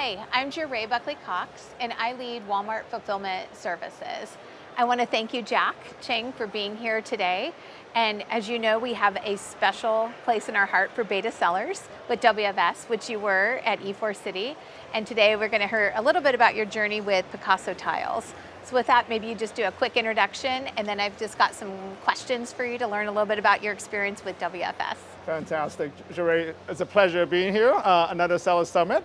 Hi, I'm Jare Buckley-Cox, and I lead Walmart Fulfillment Services. I want to thank you, Jack Sheng, for being here today. And as you know, we have a special place in our heart for beta sellers with WFS, which you were at E4 City. And today we're going to hear a little bit about your journey with PicassoTiles. So with that, maybe you just do a quick introduction, and then I've just got some questions for you to learn a little bit about your experience with WFS. Fantastic, Jare. It's a pleasure being here. Another Seller Summit.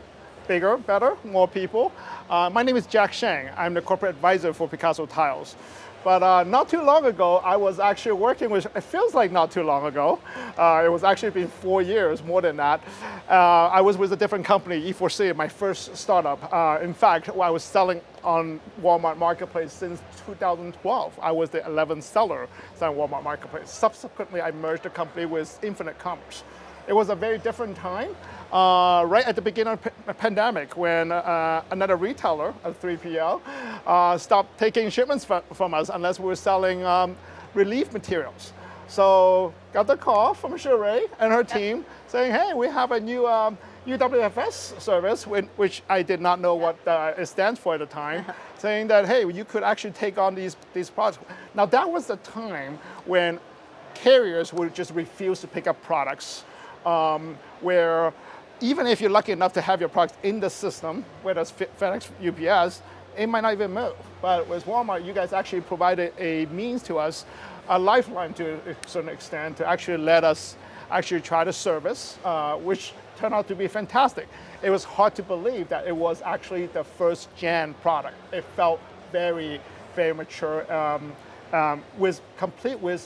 Bigger, better, more people. My name is Jack Sheng. I'm the corporate advisor for PicassoTiles. But not too long ago, I was actually working with, it feels like not too long ago. It was actually been 4 years, more than that. I was with a different company, E4C, my first startup. In fact, I was selling on Walmart Marketplace since 2012. I was the 11th seller selling Walmart Marketplace. Subsequently, I merged the company with Infinite Commerce. It was a very different time, right at the beginning of the pandemic, when another retailer, a 3PL, stopped taking shipments from us unless we were selling relief materials. So got the call from Jare and her team saying, hey, we have a new UWFS service, which I did not know what it stands for at the time, saying that, hey, you could actually take on these products. Now that was the time when carriers would just refuse to pick up products. Where even if you're lucky enough to have your product in the system, whether it's FedEx, UPS, it might not even move. But with Walmart, you guys actually provided a means to us, a lifeline to a certain extent, to actually let us actually try the service, which turned out to be fantastic. It was hard to believe that it was actually the first gen product. It felt very, very mature, complete with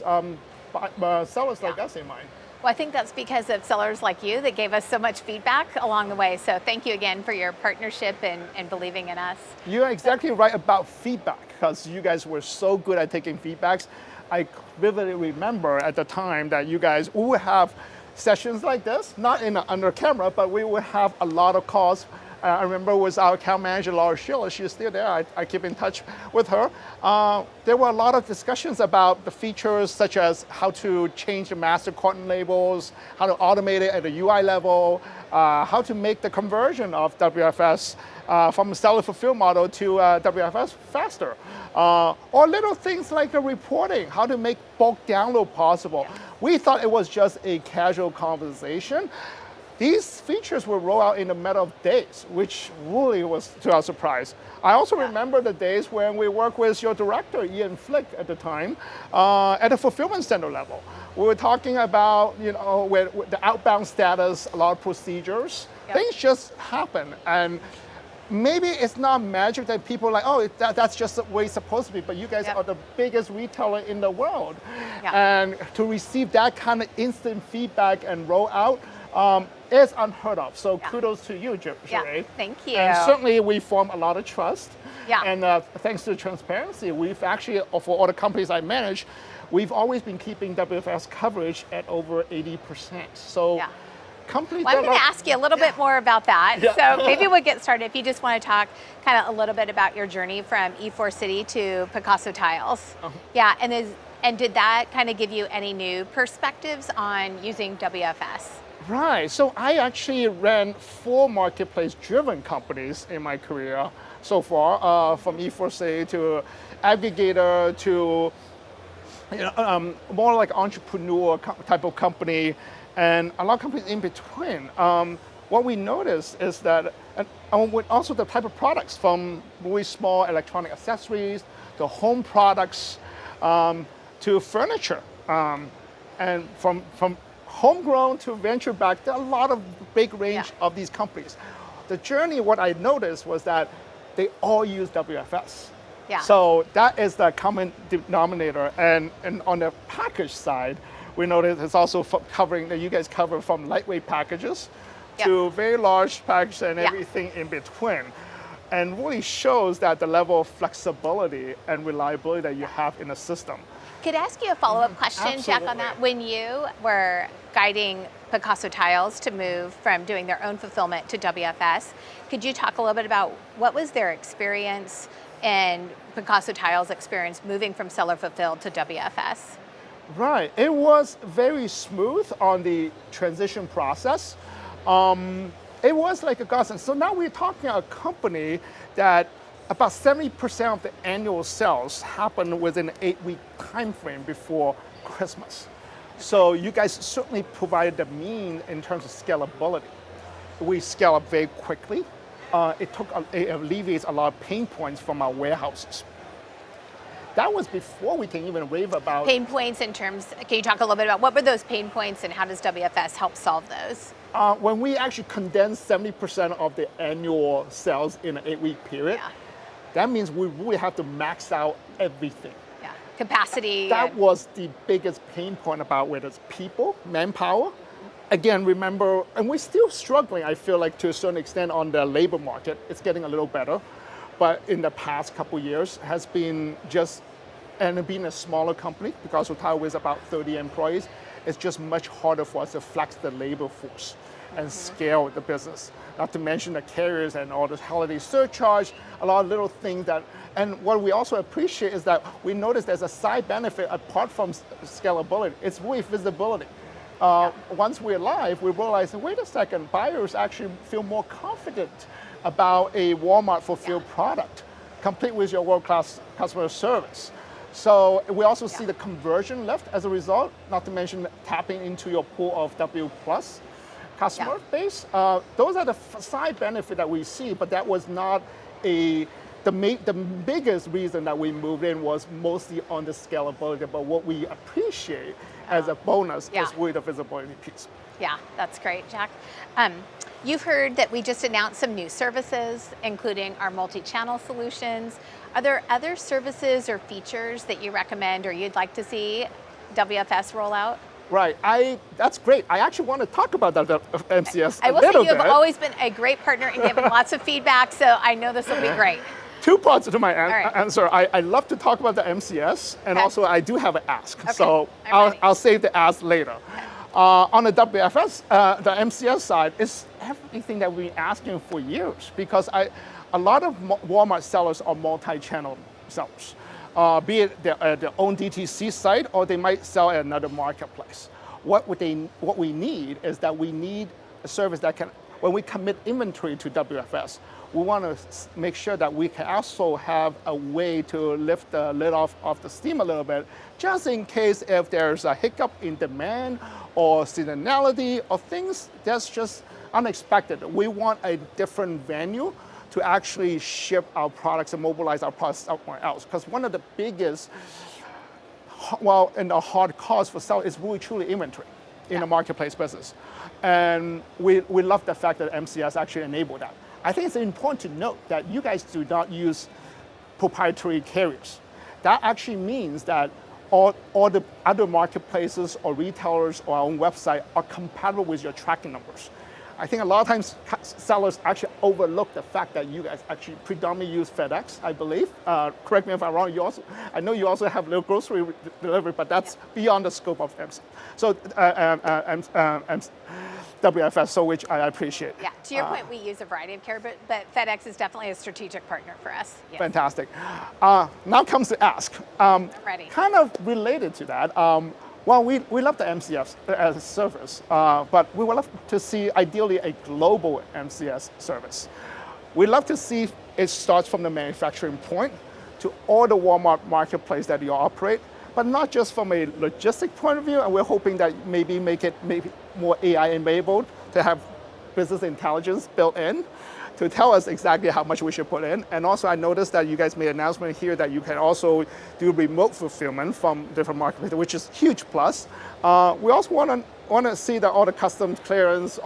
sellers like us in mind. Well, I think that's because of sellers like you that gave us so much feedback along the way. So thank you again for your partnership and believing in us. You're exactly right about feedback, because you guys were so good at taking feedbacks. I vividly remember at the time that we would have sessions like this, not under camera, but we would have a lot of calls. I remember with our account manager, Laura Schiller, she's still there, I keep in touch with her. There were a lot of discussions about the features, such as how to change the master carton labels, how to automate it at the UI level, how to make the conversion of WFS from a seller fulfill model to WFS faster. Or little things like the reporting, how to make bulk download possible. Yeah. We thought it was just a casual conversation. These features were rolled out in a matter of days, which really was to our surprise. I also remember the days when we worked with your director, Ian Flick, at the time, at the fulfillment center level. We were talking about, with the outbound status, a lot of procedures. Yep. Things just happen. And maybe it's not magic that people are like, oh, that's just the way it's supposed to be, but you guys are the biggest retailer in the world. Yep. And to receive that kind of instant feedback and roll out, is unheard of. So kudos to you, Jare. Yeah, thank you. And certainly we form a lot of trust. Yeah. And thanks to the transparency, we've actually, for all the companies I manage, we've always been keeping WFS coverage at over 80%. So companies I'm going to ask you a little bit more about that. Yeah. So maybe we'll get started if you just want to talk kind of a little bit about your journey from E4 City to PicassoTiles. Yeah, and did that kind of give you any new perspectives on using WFS? Right, so I actually ran 4 marketplace-driven companies in my career so far, from E4C to aggregator to more like entrepreneur type of company, and a lot of companies in between. What we noticed is that, and also the type of products, from really small electronic accessories to home products to furniture, and from homegrown to venture-backed, there are a lot of big range of these companies. The journey, what I noticed was that they all use WFS. Yeah. So that is the common denominator. And on the package side, we noticed it's also covering, that you guys cover from lightweight packages to very large packages and everything in between. And really shows that the level of flexibility and reliability that you have in the system. Could I ask you a follow-up question, Jack, on that? When you were guiding PicassoTiles to move from doing their own fulfillment to WFS, could you talk a little bit about what was their experience and PicassoTiles' experience moving from seller fulfilled to WFS? Right, it was very smooth on the transition process. It was like a godsend. So now we're talking a company that about 70% of the annual sales happen within an 8-week time frame before Christmas. So you guys certainly provided the mean in terms of scalability. We scale up very quickly. It alleviates a lot of pain points from our warehouses. That was before we can even rave about pain points in terms, can you talk a little bit about what were those pain points and how does WFS help solve those? When we actually condense 70% of the annual sales in an 8-week period, that means we really have to max out everything. Yeah, capacity. That was the biggest pain point about whether it's people, manpower. Again, remember, and we're still struggling, I feel like, to a certain extent on the labor market. It's getting a little better. But in the past couple years has been just, and being a smaller company, PicassoTiles with about 30 employees, it's just much harder for us to flex the labor force and scale the business. Not to mention the carriers and all the holiday surcharge, a lot of little things that, and what we also appreciate is that we notice there's a side benefit apart from scalability, it's really visibility. Once we're live, we realize, wait a second, buyers actually feel more confident about a Walmart fulfilled product, complete with your world-class customer service. So we also see the conversion lift as a result, not to mention tapping into your pool of W plus customer base. Those are the side benefit that we see, but that was not the biggest reason that we moved in was mostly on the scalability, but what we appreciate as a bonus is really the visibility piece. Yeah, that's great, Jack. You've heard that we just announced some new services, including our multi-channel solutions. Are there other services or features that you recommend or you'd like to see WFS roll out? Right, that's great. I actually want to talk about that MCS I will say you have always been a great partner and given lots of feedback, so I know this will be great. Two parts to my answer. I love to talk about the MCS, and also I do have an ask. Okay. So I'll save the ask later. Okay. On the WFS, the MCS side, is everything that we've been asking for years because a lot of Walmart sellers are multi-channel sellers, be it their own DTC site or they might sell at another marketplace. What we need is that we need a service that can, when we commit inventory to WFS, we want to make sure that we can also have a way to lift the lid off the steam a little bit, just in case if there's a hiccup in demand or seasonality or things that's just unexpected. We want a different venue to actually ship our products and mobilize our products somewhere else. Because one of the biggest, and the hard cost for selling is really truly inventory in a marketplace business. And we love the fact that MCS actually enabled that. I think it's important to note that you guys do not use proprietary carriers. That actually means that all the other marketplaces or retailers or our own website are compatible with your tracking numbers. I think a lot of times sellers actually overlook the fact that you guys actually predominantly use FedEx, I believe. Correct me if I'm wrong. I know you also have little grocery delivery, but that's beyond the scope of MC. So WFS, so which I appreciate. Yeah, to your point, we use a variety of carriers, but FedEx is definitely a strategic partner for us. Yes. Fantastic. Now comes the ask. I'm ready. Kind of related to that. Well, we love the MCS as a service, but we would love to see, ideally, a global MCS service. We love to see it starts from the manufacturing point to all the Walmart marketplace that you operate, but not just from a logistic point of view, and we're hoping that maybe make it more AI-enabled to have business intelligence built in to tell us exactly how much we should put in. And also I noticed that you guys made an announcement here that you can also do remote fulfillment from different marketplaces, which is a huge plus. We also want to see that all the customs clearance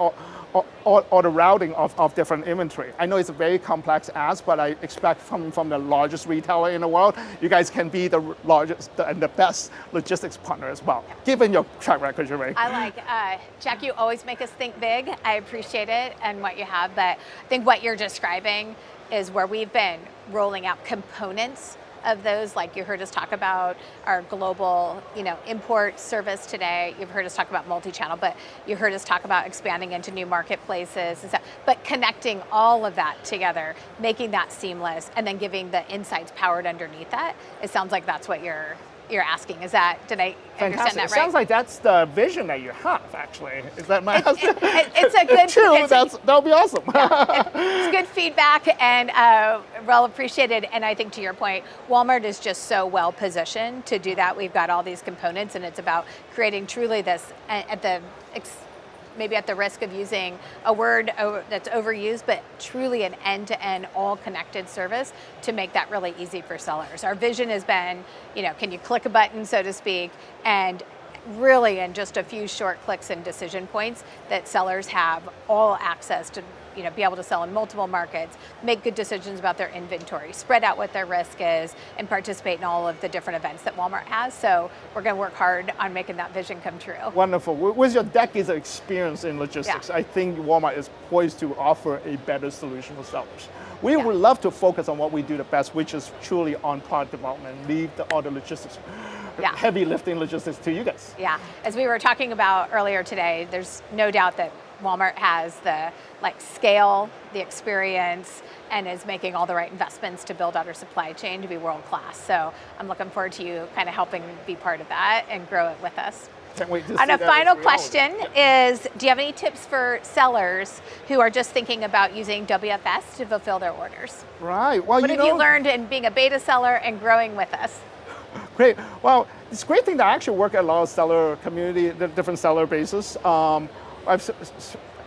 or the routing of different inventory. I know it's a very complex ask, but I expect from the largest retailer in the world, you guys can be the largest and the best logistics partner as well, given your track record, Jare. I like, Jack, you always make us think big. I appreciate it and what you have, but I think what you're describing is where we've been rolling out components of those, like you heard us talk about our global, import service today. You've heard us talk about multi-channel, but you heard us talk about expanding into new marketplaces and stuff. But connecting all of that together, making that seamless, and then giving the insights powered underneath that. It sounds like that's what you're you're asking. Did I understand Fantastic. that It right? sounds like that's the vision that you have, actually. Is that my It's a good. If true, that would be awesome. It's good feedback and well appreciated. And I think to your point, Walmart is just so well positioned to do that. We've got all these components, and it's about creating truly this maybe at the risk of using a word that's overused, but truly an end-to-end, all-connected service to make that really easy for sellers. Our vision has been, can you click a button, so to speak, and really in just a few short clicks and decision points that sellers have all access to be able to sell in multiple markets, make good decisions about their inventory, spread out what their risk is, and participate in all of the different events that Walmart has. So we're going to work hard on making that vision come true. Wonderful. With your decades of experience in logistics, I think Walmart is poised to offer a better solution for sellers. We would love to focus on what we do the best, which is truly on product development, leave all the logistics, heavy lifting logistics to you guys. Yeah, as we were talking about earlier today, there's no doubt that Walmart has the scale, the experience, and is making all the right investments to build out our supply chain to be world class. So I'm looking forward to you kind of helping be part of that and grow it with us. Can't wait to see And a that final as reality. question is, do you have any tips for sellers who are just thinking about using WFS to fulfill their orders? Right. Well, What have you learned in being a beta seller and growing with us? Great. Well, it's a great thing that I actually work at a lot of seller community, the different seller bases.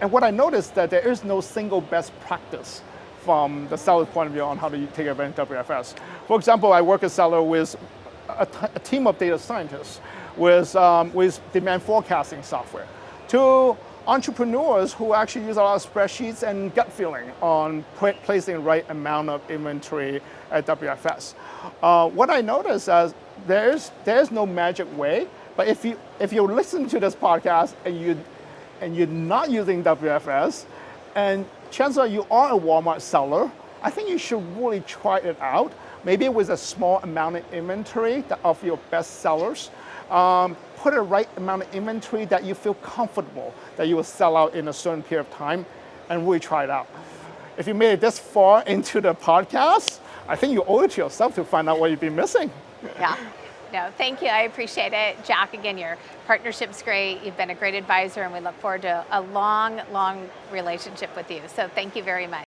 And what I noticed that there is no single best practice from the seller's point of view on how to take advantage of WFS. For example, I work as a seller with a team of data scientists with demand forecasting software, to entrepreneurs who actually use a lot of spreadsheets and gut feeling on placing the right amount of inventory at WFS. What I noticed is there's no magic way, but if you listen to this podcast and you're not using WFS, and chances are you are a Walmart seller, I think you should really try it out. Maybe with a small amount of inventory of your best sellers. Put a right amount of inventory that you feel comfortable that you will sell out in a certain period of time, and really try it out. If you made it this far into the podcast, I think you owe it to yourself to find out what you've been missing. Yeah. No, thank you. I appreciate it. Jack, again, your partnership's great. You've been a great advisor, and we look forward to a long, long relationship with you. So thank you very much.